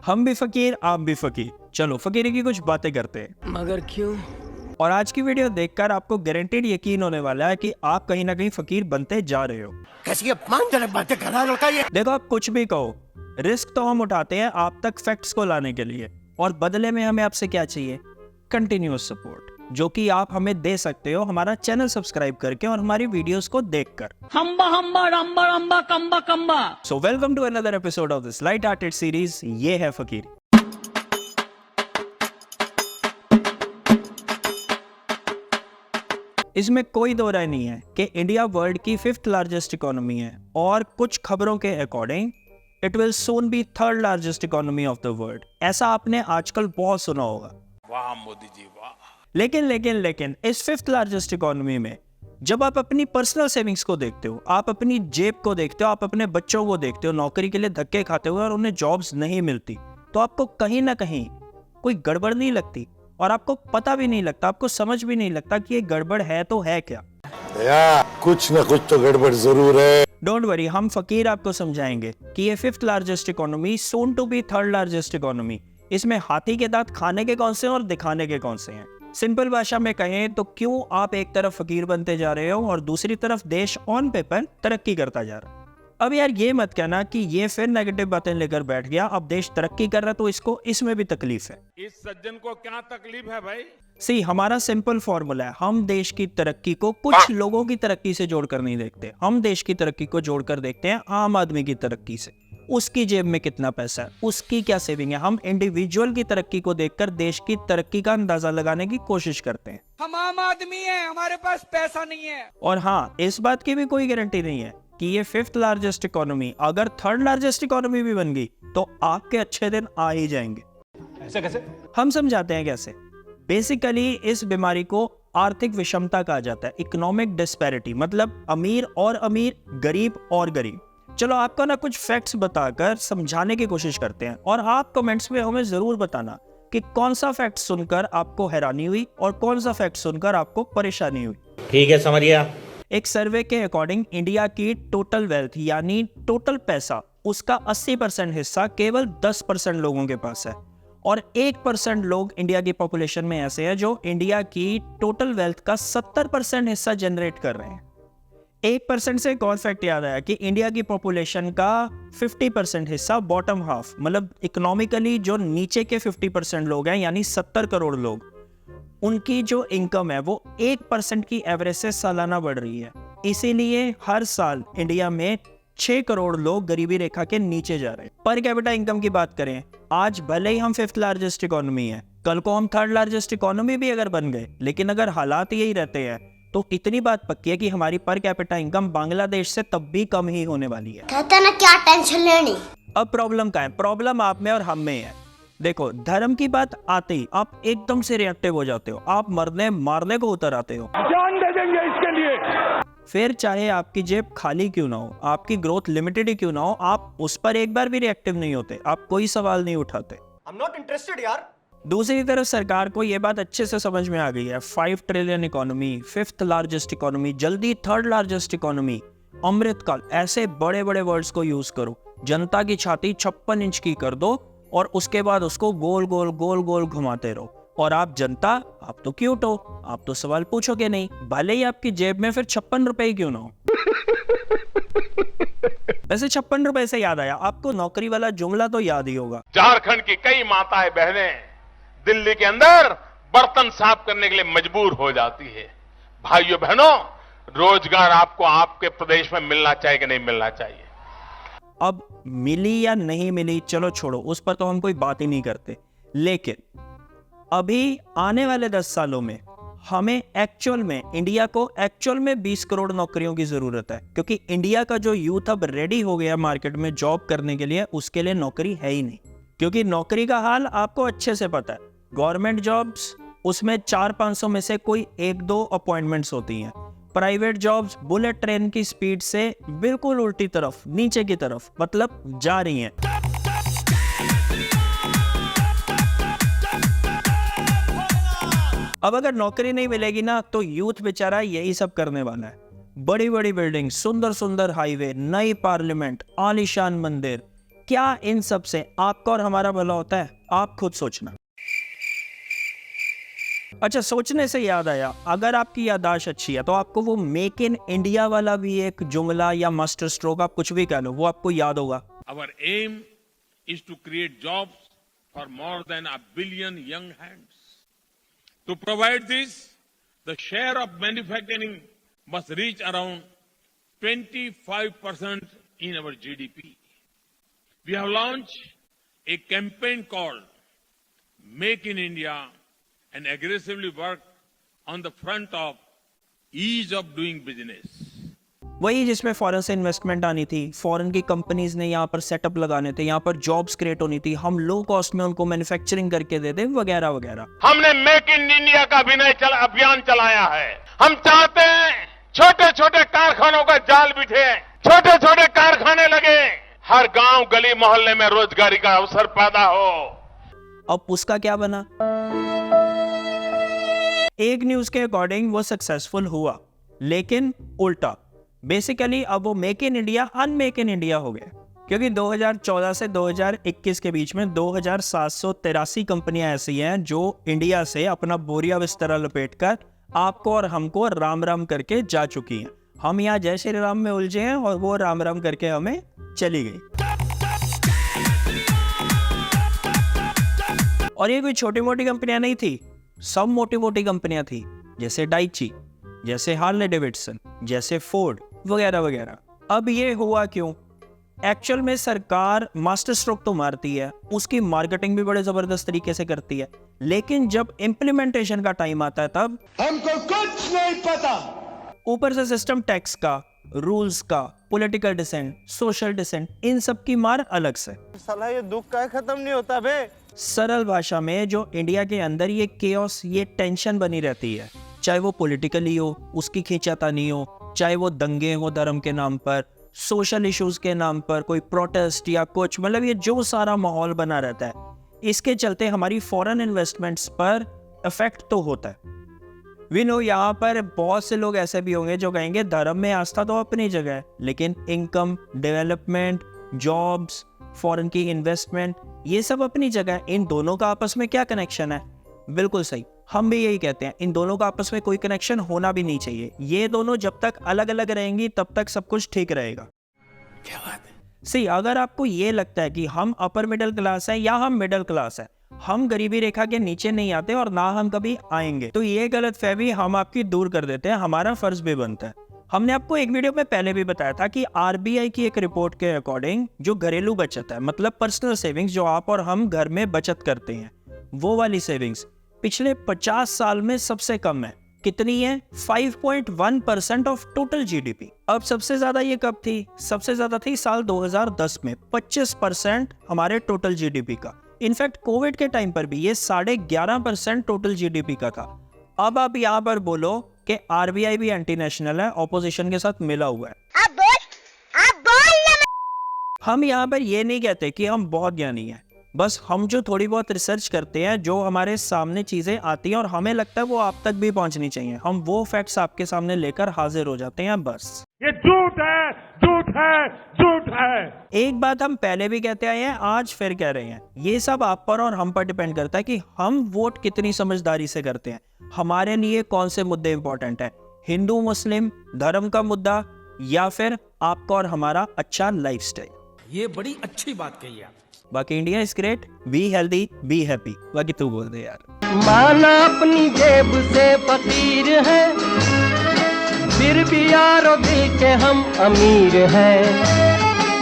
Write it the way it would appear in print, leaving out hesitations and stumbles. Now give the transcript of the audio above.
हम भी फकीर, आप भी फकीर, चलो फकीरी की कुछ बातें करते हैं। मगर क्यों? और आज की वीडियो देखकर आपको गारंटेड यकीन होने वाला है कि आप कहीं ना कहीं फकीर बनते जा रहे हो। कैसी अपमानजनक बातें कर रहा है लड़का ये। देखो, आप कुछ भी कहो, रिस्क तो हम उठाते हैं आप तक फैक्ट्स को लाने के लिए, और बदले में हमें आपसे क्या चाहिए? कंटिन्यूअस सपोर्ट, जो कि आप हमें दे सकते हो हमारा चैनल सब्सक्राइब करके और हमारी वीडियोस को देखकर। हम्बा हम्बा रम्बा रम्बा कम्बा कम्बा। So welcome to another episode of this light hearted series, ये है फकीर। इसमें कोई दो राय नहीं है कि इंडिया वर्ल्ड की 5th लार्जेस्ट इकोनॉमी है, और कुछ खबरों के according it will soon be 3rd largest economy of the world. ऐसा आपने आजकल बहुत सुना होगा। वाह मोदी जी वाह। लेकिन इस 5th लार्जेस्ट इकोनॉमी में जब आप अपनी पर्सनल सेविंग्स को देखते हो, आप अपनी जेब को देखते हो, आप अपने बच्चों को देखते हो नौकरी के लिए धक्के खाते हुए और उन्हें जॉब्स नहीं मिलती, तो आपको कहीं ना कहीं कोई गड़बड़ नहीं लगती, और आपको पता भी नहीं लगता, आपको समझ भी नहीं लगता कि ये गड़बड़ है तो है क्या। कुछ ना कुछ तो गड़बड़ जरूर है। डोंट वरी, हम फकीर आपको समझाएंगे कि ये 5th largest economy soon to be 3rd largest economy, इसमें हाथी के दांत खाने के कौन से हैं और दिखाने के कौन से हैं। सिंपल भाषा में कहें तो क्यों आप एक तरफ फकीर बनते जा रहे हो और दूसरी तरफ देश ऑन पेपर तरक्की करता जा रहा है। अब यार ये मत कहना कि ये फिर नेगेटिव बातें लेकर बैठ गया, अब देश तरक्की कर रहा तो इसको इसमें भी तकलीफ है। इस सज्जन को क्या तकलीफ है भाई? सी, हमारा सिंपल फॉर्मूला है, हम देश की तरक्की को कुछ लोगों की तरक्की से जोड़कर नहीं देखते, हम देश की तरक्की को जोड़कर देखते हैं आम आदमी की तरक्की से। उसकी जेब में कितना पैसा है, उसकी क्या सेविंग है, हम इंडिविजुअल की तरक्की को देखकर देश की तरक्की का अंदाजा लगाने की कोशिश करते हैं। हम आम आदमी हैं, हमारे पास पैसा नहीं है। और हाँ, इस बात की भी कोई गारंटी नहीं है कि ये 5th लार्जेस्ट इकोनॉमी अगर 3rd लार्जेस्ट इकोनॉमी भी बन गई तो आपके अच्छे दिन आ ही जाएंगे। ऐसे कैसे? हम समझाते हैं कैसे। बेसिकली इस बीमारी को आर्थिक विषमता कहा जाता है, इकोनॉमिक डिस्पैरिटी, मतलब अमीर और अमीर, गरीब और गरीब। चलो आपको ना कुछ फैक्ट्स बताकर समझाने की कोशिश करते हैं, और आप कमेंट्स में हमें जरूर बताना कि कौन सा फैक्ट सुनकर आपको हैरानी हुई और कौन सा फैक्ट सुनकर आपको परेशानी हुई। ठीक है, समझ गया। एक सर्वे के अकॉर्डिंग इंडिया की टोटल वेल्थ यानी टोटल पैसा, उसका 80% हिस्सा केवल 10% लोगों के पास है, और 1% लोग इंडिया की पॉपुलेशन में ऐसे हैं जो इंडिया की टोटल वेल्थ का 70% हिस्सा जनरेट कर रहे हैं। 1% से एक और फैक्ट याद आया कि इंडिया की पॉपुलेशन का 50% हिस्सा बॉटम हाफ, मतलब इकोनॉमिकली जो नीचे के 50% लोग हैं यानी 70 करोड़ लोग, उनकी जो इनकम है वो 1% की एवरेज से सालाना बढ़ रही है। इसीलिए हर साल इंडिया में 6 करोड़ लोग गरीबी रेखा के नीचे जा रहे हैं। पर कैपिटा इनकम की बात करें, आज भले ही हम 5th लार्जेस्ट इकोनॉमी है, कल को हम 3rd लार्जेस्ट इकोनॉमी भी अगर बन गए, लेकिन अगर हालात यही रहते हैं तो इतनी बात पक्की है कि हमारी पर कैपिटा इनकम बांग्लादेश से तब भी कम ही होने वाली है। कहते ना क्या टेंशन लेनी। अब प्रॉब्लम क्या है? प्रॉब्लम आप में और हम में है। देखो, धर्म की बात आते ही आप एकदम से रिएक्टिव हो जाते हो, आप मरने मारने को उतर आते हो, जान दे देंगे इसके लिए। फिर चाहे आपकी जेब खाली क्यों ना हो, आपकी ग्रोथ लिमिटेड ही क्यों ना हो, आप उस पर एक बार भी रिएक्टिव नहीं होते, आप कोई सवाल नहीं उठाते। I'm not interested यार। दूसरी तरफ सरकार को यह बात अच्छे से समझ में आ गई है, 5 trillion economy, 5th largest economy, जल्दी 3rd लार्जेस्ट इकोनॉमी, अमृतकाल, ऐसे बड़े बड़े वर्ड्स को यूज करो, जनता की छाती 56 इंच की कर दो और उसके बाद उसको गोल गोल गोल गोल घुमाते रहो, और आप जनता, आप तो क्यूट हो, आप तो सवाल पूछोगे नहीं, भले ही आपकी जेब में फिर 56 रुपए क्यों ना हो। वैसे 56 रुपए से याद आया, आपको नौकरी वाला जुमला तो याद ही होगा। झारखंड की कई माताएं बहनें दिल्ली के अंदर बर्तन साफ करने के लिए मजबूर हो जाती है। भाइयों बहनों, रोजगार आपको आपके प्रदेश में मिलना चाहिए कि नहीं मिलना चाहिए? अब मिली या नहीं मिली चलो छोड़ो, उस पर तो हम कोई बात ही नहीं करते, लेकिन अभी आने वाले 10 सालों में हमें एक्चुअल में, इंडिया को एक्चुअल में 20 करोड़ नौकरियों की जरूरत है, क्योंकि इंडिया का जो यूथ अब रेडी हो गया मार्केट में जॉब करने के लिए, उसके लिए नौकरी है ही नहीं। क्योंकि नौकरी का हाल आपको अच्छे से पता है, गवर्नमेंट जॉब्स उसमें 400-500 में से कोई 1-2 अपॉइंटमेंट्स होती हैं, प्राइवेट जॉब्स बुलेट ट्रेन की स्पीड से बिल्कुल उल्टी तरफ, नीचे की तरफ, मतलब जा रही हैं। अब अगर नौकरी नहीं मिलेगी ना तो यूथ बेचारा यही सब करने वाला है, बड़ी बड़ी बिल्डिंग, सुंदर सुंदर हाईवे, नई पार्लियामेंट, आलीशान मंदिर, क्या इन सब से आपका और हमारा भला होता है? आप खुद सोचना। अच्छा, सोचने से याद आया, अगर आपकी याददाश्त अच्छी है तो आपको वो मेक इन इंडिया वाला भी एक जुमला या मास्टर स्ट्रोक, आप कुछ भी कह लो, वो आपको याद होगा। Our aim is to create jobs for more than 1 billion young hands. To provide this, the share of manufacturing must reach around 25% in our GDP. We have launched a campaign called Make in India and aggressively work on the front of ease of doing business. वही जिसमें foreign से investment आनी थी, foreign की companies ने यहाँ पर setup लगाने थे, यहाँ पर जॉब्स क्रिएट होनी थी, हम लो कॉस्ट में उनको मैन्युफैक्चरिंग करके दे दे वगैरह वगैरह। हमने मेक इन इंडिया का अभियान चलाया है। हम चाहते हैं छोटे छोटे कारखानों का जाल बिछे, छोटे छोटे कारखाने लगे, हर गांव गली मोहल्ले में रोजगारी का अवसर पैदा हो। अब उसका क्या बना? एक न्यूज के अकॉर्डिंग वो सक्सेसफुल हुआ, लेकिन उल्टा। बेसिकली अब वो make in India unmake in India हो गया, क्योंकि 2014 से 2021 के बीच में 2783 कंपनियां ऐसी हैं जो इंडिया से अपना बोरिया बिस्तरा लपेटकर आपको और हमको राम राम करके जा चुकी हैं। हम यहाँ जय श्री राम में उलझे हैं और वो राम राम करके हमें चली गई। और ये कोई छोटी मोटी कंपनियां नहीं थी, सब मोटी मोटी कंपनियां थी, जैसे डाइची, जैसे हार्ले डेविडसन, जैसे फोर्ड वगैरह वगैरह। अब ये हुआ क्यों? एक्चुअल में सरकार मास्टर स्ट्रोक तो मारती है, उसकी मार्केटिंग भी बड़े जबरदस्त तरीके से करती है, लेकिन जब इम्प्लीमेंटेशन का टाइम आता है तब हमको कुछ नहीं पता। ऊपर से सिस्टम टैक्स का, रूल्स का, पॉलिटिकल डिसेंट, सोशल डिसेंट, इन सब की मार अलग से। साला ये दुख का खत्म नहीं होता बे। सरल भाषा में जो इंडिया के अंदर ये केओस, ये टेंशन बनी रहती है, चाहे वो पॉलिटिकली हो, उसकी खींचातानी हो, चाहे वो दंगे हो धर्म के नाम पर, सोशल इश्यूज के नाम पर कोई प्रोटेस्ट या कुछ, मतलब ये जो सारा माहौल बना रहता है, इसके चलते हमारी फॉरेन इन्वेस्टमेंट्स पर इफेक्ट तो होता है। वी नो यहाँ पर बहुत से लोग ऐसे भी होंगे जो कहेंगे धर्म में आस्था तो अपनी जगह है, लेकिन इनकम, डेवलपमेंट, जॉब्स, फॉरेन की इन्वेस्टमेंट, ये सब अपनी जगह है। इन दोनों का आपस में क्या कनेक्शन है? बिल्कुल सही, हम भी यही कहते हैं, इन दोनों का आपस में कोई कनेक्शन होना भी नहीं चाहिए। ये दोनों जब तक अलग अलग रहेंगी तब तक सब कुछ ठीक रहेगा। क्या बात है? सी, अगर आपको ये लगता है कि हम अपर मिडिल क्लास हैं या हम मिडिल क्लास हैं, हम गरीबी रेखा के नीचे नहीं आते और ना हम कभी आएंगे, तो ये गलतफहमी हम आपकी दूर कर देते हैं, हमारा फर्ज भी बनता है। हमने आपको एक वीडियो में पहले भी बताया था कि आरबीआई की एक रिपोर्ट के अकॉर्डिंग जो घरेलू बचत है, मतलब पर्सनल सेविंग्स जो आप और हम घर में बचत करते हैं, वो वाली सेविंग्स पिछले 50 साल में सबसे कम है। कितनी है? 5.1% ऑफ टोटल जीडीपी। अब सबसे ज्यादा ये कब थी? सबसे ज्यादा थी साल 2010 में, 25% हमारे टोटल जीडीपी का। इनफैक्ट कोविड के टाइम पर भी ये 11.5% टोटल जीडीपी का था। अब आप यहाँ पर बोलो कि आरबीआई भी एंटी नेशनल है, ऑपोजिशन के साथ मिला हुआ है। आप बोल हम यहाँ पर ये नहीं कहते कि हम बहुत ज्ञानी हैं, बस हम जो थोड़ी बहुत रिसर्च करते हैं, जो हमारे सामने चीजें आती हैं और हमें लगता है वो आप तक भी पहुंचनी चाहिए, हम वो फैक्ट्स आपके सामने लेकर हाजिर हो जाते हैं बस। ये झूठ है, झूठ है, झूठ है। एक बात हम पहले भी कहते आए हैं, आज फिर कह रहे हैं, ये सब आप पर और हम पर डिपेंड करता है कि हम वोट कितनी समझदारी से करते हैं। हमारे लिए कौन से मुद्दे इंपॉर्टेंट है, हिंदू मुस्लिम धर्म का मुद्दा या फिर आपका और हमारा अच्छा लाइफस्टाइल। ये बड़ी अच्छी बात कही आप। बाकी India is great, be healthy, be happy. बाकी तू बोल दे यार। माना अपनी जेब से फकीर है, फिर भी यारो दिल के हम अमीर हैं।